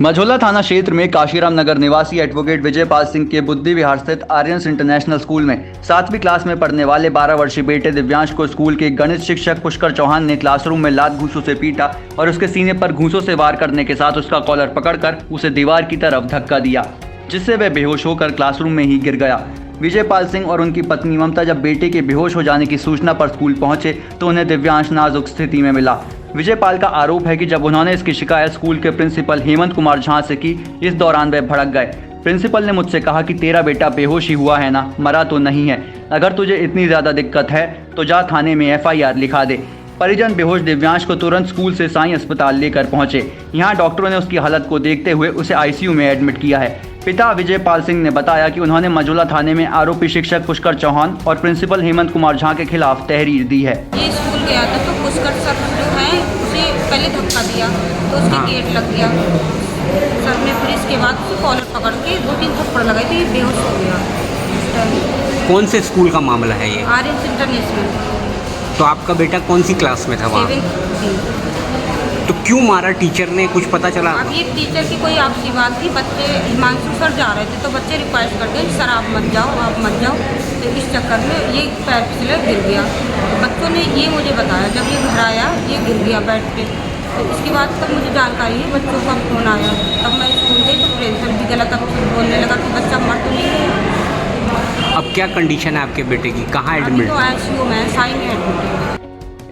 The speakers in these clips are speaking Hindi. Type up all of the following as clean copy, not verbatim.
मझौला थाना क्षेत्र में काशीराम नगर निवासी एडवोकेट विजयपाल सिंह के बुद्धि विहार स्थित आर्यंस इंटरनेशनल स्कूल में 7वीं क्लास में पढ़ने वाले 12 वर्षीय बेटे दिव्यांश को स्कूल के गणित शिक्षक पुष्कर चौहान ने क्लासरूम में लात घूंसों से पीटा और उसके सीने पर घूंसों से वार करने के साथ उसका कॉलर पकड़कर उसे दीवार की तरफ धक्का दिया, जिससे वह बेहोश होकर क्लासरूम में ही गिर गया। विजयपाल सिंह और उनकी पत्नी ममता जब बेटे के बेहोश हो जाने की सूचना पर स्कूल पहुंचे तो उन्हें दिव्यांश नाजुक स्थिति में मिला। विजयपाल का आरोप है कि जब उन्होंने इसकी शिकायत स्कूल के प्रिंसिपल हेमंत कुमार झा से की, इस दौरान वे भड़क गए। प्रिंसिपल ने मुझसे कहा कि तेरा बेटा बेहोश ही हुआ है ना, मरा तो नहीं है। अगर तुझे इतनी ज़्यादा दिक्कत है तो जा थाने में FIR लिखा दे। परिजन बेहोश दिव्यांश को तुरंत स्कूल से साई अस्पताल लेकर पहुंचे। यहां डॉक्टरों ने उसकी हालत को देखते हुए उसे ICU में एडमिट किया है। पिता विजयपाल सिंह ने बताया कि उन्होंने मझौला थाने में आरोपी शिक्षक पुष्कर चौहान और प्रिंसिपल हेमंत कुमार झा के खिलाफ तहरीर दी है। ये स्कूल गया था तो पुष्कर सर जो है उसे पहले धक्का दिया तो उसके गेट लग गया सर ने, फिर इसके बाद उसे कॉलर पकड़ के 2-3 थप्पड़ लगाए तो ये बेहोश हो गया। कौन से स्कूल का मामला है ये? Aryans international. तो आपका बेटा कौन सी क्लास में था वहाँ? 7th। तो क्यों मारा टीचर ने, कुछ पता चला? अब ये टीचर की कोई आपसी बात थी, बच्चे हिमांशु सर जा रहे थे तो बच्चे रिक्वेस्ट करते हैं सर आप मत जाओ, तो इस चक्कर में ये पैर फिसले गिर गया। तो बच्चों ने ये मुझे बताया, जब ये घर आया ये गिर गया बेड पे। तो इसके बाद तब मुझे जानकारी है, बच्चों का फोन आया, तब मैं स्कूल गई तो प्रिंसिपल भी गलत बोलने लगा कि बच्चा मर तो नहीं गया। अब क्या कंडीशन है आपके बेटे की, कहाँ अभी एडमिट? तो ICU में साई में एडमिट है।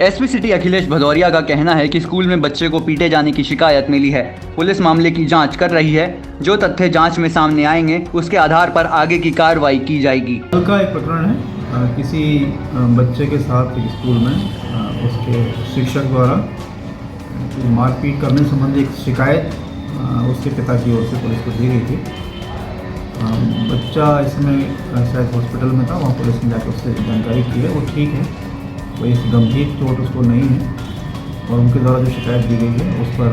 SP सिटी अखिलेश भदौरिया का कहना है कि स्कूल में बच्चे को पीटे जाने की शिकायत मिली है। पुलिस मामले की जांच कर रही है। जो तथ्य जांच में सामने आएंगे उसके आधार पर आगे की कार्रवाई की जाएगी। कल का एक प्रकरण है, किसी बच्चे के साथ एक स्कूल में उसके शिक्षक द्वारा मारपीट करने संबंधी एक शिकायत उसके पिता की ओर से पुलिस को दी गई थी। बच्चा इसमें शायद हॉस्पिटल में था, वहाँ पुलिस ने जाकर उससे जानकारी की है, वो ठीक है, कोई गंभीर चोट उसको नहीं है और उनके द्वारा जो शिकायत दी गई है उस पर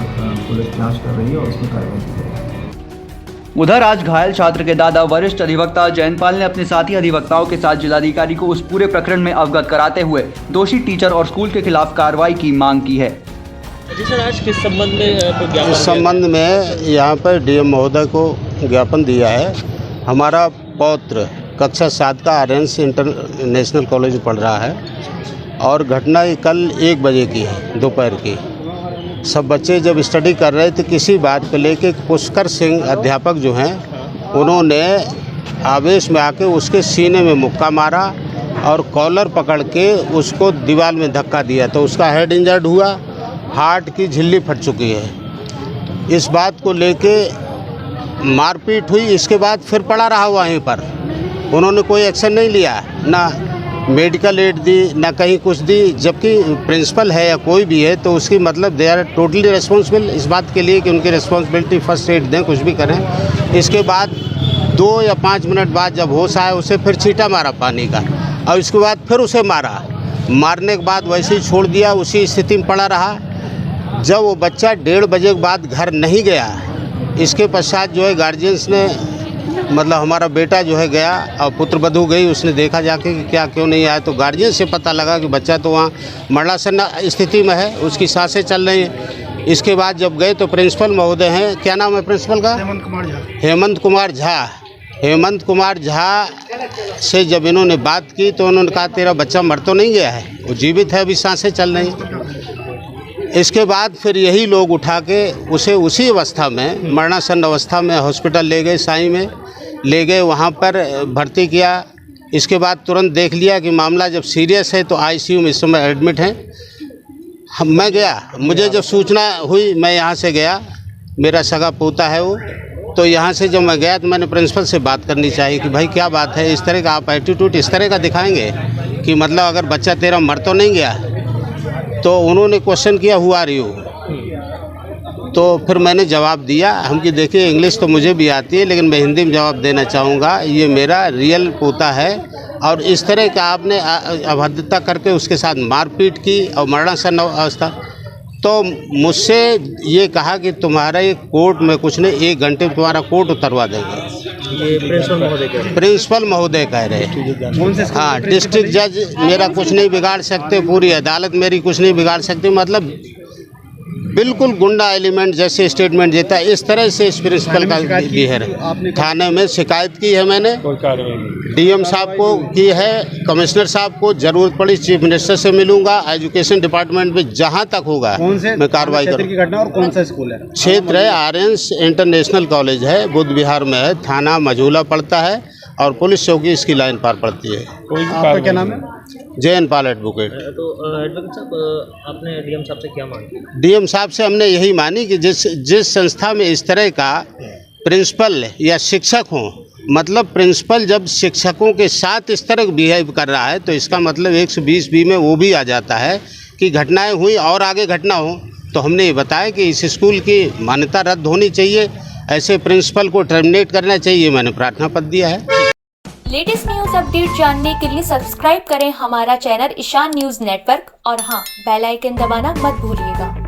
पुलिस जांच कर रही है और उसमें कार्रवाई की जाएगी। उधर आज घायल छात्र के दादा वरिष्ठ अधिवक्ता जयनपाल ने अपने साथी अधिवक्ताओं के साथ जिलाधिकारी को उस पूरे प्रकरण में अवगत कराते हुए दोषी टीचर और स्कूल के खिलाफ कार्रवाई की मांग की है। जी सर, आज किस संबंध में ज्ञापन? इस संबंध में यहाँ पर DM महोदय को ज्ञापन दिया है। हमारा पौत्र कक्षा 7 का आर्यंस इंटरनेशनल कॉलेज में पढ़ रहा है और घटना कल 1 बजे की है, दोपहर की। सब बच्चे जब स्टडी कर रहे थे, किसी बात को लेके पुष्कर सिंह अध्यापक जो हैं उन्होंने आवेश में आके उसके सीने में मुक्का मारा और कॉलर पकड़ के उसको दीवार में धक्का दिया, तो उसका हेड इंजर्ड हुआ, हार्ट की झिल्ली फट चुकी है। इस बात को लेके मारपीट हुई। इसके बाद फिर पड़ा रहा वहीं पर, उन्होंने कोई एक्शन नहीं लिया, ना मेडिकल एड दी, ना कहीं कुछ दी, जबकि प्रिंसिपल है या कोई भी है तो उसकी मतलब दे आर टोटली रिस्पॉन्सिबल इस बात के लिए कि उनकी रिस्पॉन्सिबिलिटी फर्स्ट एड दें, कुछ भी करें। इसके बाद 2 या 5 मिनट बाद जब होश आया उसे फिर छींटा मारा पानी का और इसके बाद फिर उसे मारने के बाद वैसे ही छोड़ दिया, उसी स्थिति में पड़ा रहा। जब वो बच्चा 1:30 बजे के बाद घर नहीं गया, इसके पश्चात जो है गार्जियंस ने मतलब हमारा बेटा जो है गया और पुत्र वधू गई, उसने देखा जाके कि क्या क्यों नहीं आया, तो गार्जियन से पता लगा कि बच्चा तो वहाँ मरणासन स्थिति में है, उसकी सांसें चल रही हैं। इसके बाद जब गए तो प्रिंसिपल महोदय हैं, क्या नाम है प्रिंसिपल का? हेमंत कुमार झा से जब इन्होंने बात की तो उन्होंने कहा तेरा बच्चा मर तो नहीं गया है, वो जीवित है, अभी सांसें चल रही हैं। इसके बाद फिर यही लोग उठा के उसे उसी अवस्था में मरणासन अवस्था में हॉस्पिटल ले गए, साई में ले गए, वहाँ पर भर्ती किया। इसके बाद तुरंत देख लिया कि मामला जब सीरियस है तो ICU में इस समय एडमिट हैं। मैं गया, मुझे जब सूचना हुई मैं यहाँ से गया, मेरा सगा पोता है वो, तो यहाँ से जब मैं गया तो मैंने प्रिंसिपल से बात करनी चाहिए कि भाई क्या बात है, इस तरह का आप एटीट्यूड इस तरह का दिखाएंगे कि मतलब अगर बच्चा तेरा मर तो नहीं गया। तो उन्होंने क्वेश्चन किया हु आर यू, तो फिर मैंने जवाब दिया, हम कि देखिए इंग्लिश तो मुझे भी आती है लेकिन मैं हिंदी में जवाब देना चाहूँगा, ये मेरा रियल पोता है और इस तरह का आपने अभद्रता करके उसके साथ मारपीट की और मरणासन अवस्था। तो मुझसे ये कहा कि तुम्हारे कोर्ट में कुछ नहीं, 1 घंटे में तुम्हारा कोर्ट उतरवा देंगे। ये प्रिंसिपल महोदय कह रहे हैं। हाँ, डिस्ट्रिक्ट जज मेरा कुछ नहीं बिगाड़ सकते, पूरी अदालत मेरी कुछ नहीं बिगाड़ सकती, मतलब बिल्कुल गुंडा एलिमेंट जैसे स्टेटमेंट देता है, इस तरह से इस प्रिंसिपल का बिहेवियर है। थाने में शिकायत की है मैंने, डीएम साहब को की है, कमिश्नर साहब को, जरूरत पड़ी चीफ मिनिस्टर से मिलूंगा, एजुकेशन डिपार्टमेंट में जहां तक होगा मैं कार्रवाई करूँगा। घटना और कौन सा स्कूल है? क्षेत्र है आर्यंस इंटरनेशनल कॉलेज है, बुद्ध विहार में है, थाना मझूला पड़ता है और पुलिस चौकी इसकी लाइन पार पड़ती है। आपका क्या नाम है? जयन पाल एडवोकेट। तो एडवोकेट साहब, आपने डीएम साहब से क्या मांगी? डीएम साहब से हमने यही मानी कि जिस संस्था में इस तरह का प्रिंसिपल या शिक्षक हो, मतलब प्रिंसिपल जब शिक्षकों के साथ इस तरह बिहेव कर रहा है तो इसका मतलब 120 में वो भी आ जाता है कि घटनाएं हुई और आगे घटना हो। तो हमने ये बताया कि इस स्कूल की मान्यता रद्द होनी चाहिए, ऐसे प्रिंसिपल को टर्मिनेट करना चाहिए। मैंने प्रार्थना पत्र दिया है। लेटेस्ट न्यूज अपडेट जानने के लिए सब्सक्राइब करें हमारा चैनल ईशान न्यूज नेटवर्क और हाँ, बेल आइकन दबाना मत भूलिएगा।